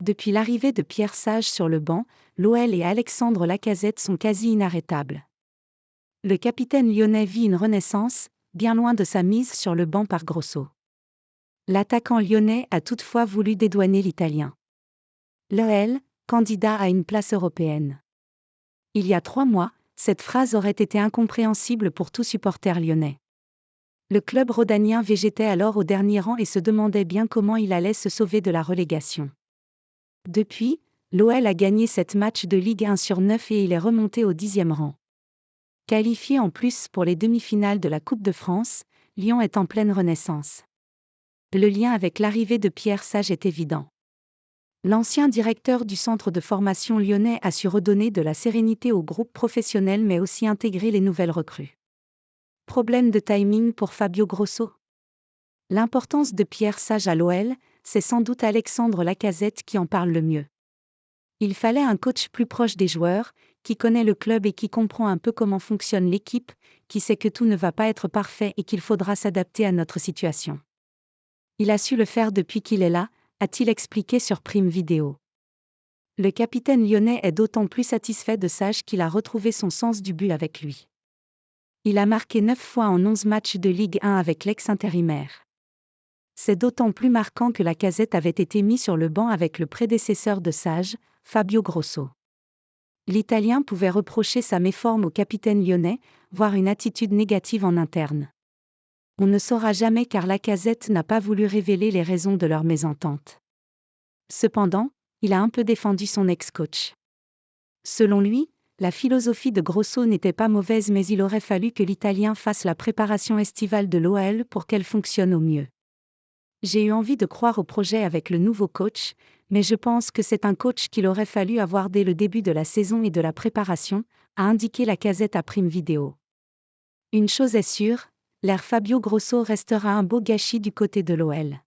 Depuis l'arrivée de Pierre Sage sur le banc, l'OL et Alexandre Lacazette sont quasi inarrêtables. Le capitaine lyonnais vit une renaissance, bien loin de sa mise sur le banc par Grosso. L'attaquant lyonnais a toutefois voulu dédouaner l'Italien. L'OL, candidat à une place européenne. Il y a 3 mois, cette phrase aurait été incompréhensible pour tout supporter lyonnais. Le club rhodanien végétait alors au dernier rang et se demandait bien comment il allait se sauver de la relégation. Depuis, l'OL a gagné 7 matchs de Ligue 1 sur 9 et il est remonté au 10e rang. Qualifié en plus pour les demi-finales de la Coupe de France, Lyon est en pleine renaissance. Le lien avec l'arrivée de Pierre Sage est évident. L'ancien directeur du centre de formation lyonnais a su redonner de la sérénité au groupe professionnel mais aussi intégrer les nouvelles recrues. Problème de timing pour Fabio Grosso. L'importance de Pierre Sage à l'OL, c'est sans doute Alexandre Lacazette qui en parle le mieux. Il fallait un coach plus proche des joueurs, qui connaît le club et qui comprend un peu comment fonctionne l'équipe, qui sait que tout ne va pas être parfait et qu'il faudra s'adapter à notre situation. Il a su le faire depuis qu'il est là, a-t-il expliqué sur Prime Video. Le capitaine lyonnais est d'autant plus satisfait de Sage qu'il a retrouvé son sens du but avec lui. Il a marqué 9 fois en 11 matchs de Ligue 1 avec l'ex-intérimaire. C'est d'autant plus marquant que Lacazette avait été mis sur le banc avec le prédécesseur de Sage, Fabio Grosso. L'Italien pouvait reprocher sa méforme au capitaine lyonnais, voire une attitude négative en interne. On ne saura jamais car Lacazette n'a pas voulu révéler les raisons de leur mésentente. Cependant, il a un peu défendu son ex-coach. Selon lui, la philosophie de Grosso n'était pas mauvaise mais il aurait fallu que l'Italien fasse la préparation estivale de l'OL pour qu'elle fonctionne au mieux. J'ai eu envie de croire au projet avec le nouveau coach, mais je pense que c'est un coach qu'il aurait fallu avoir dès le début de la saison et de la préparation, a indiqué Lacazette à Prime Video. Une chose est sûre, l'ère Fabio Grosso restera un beau gâchis du côté de l'OL.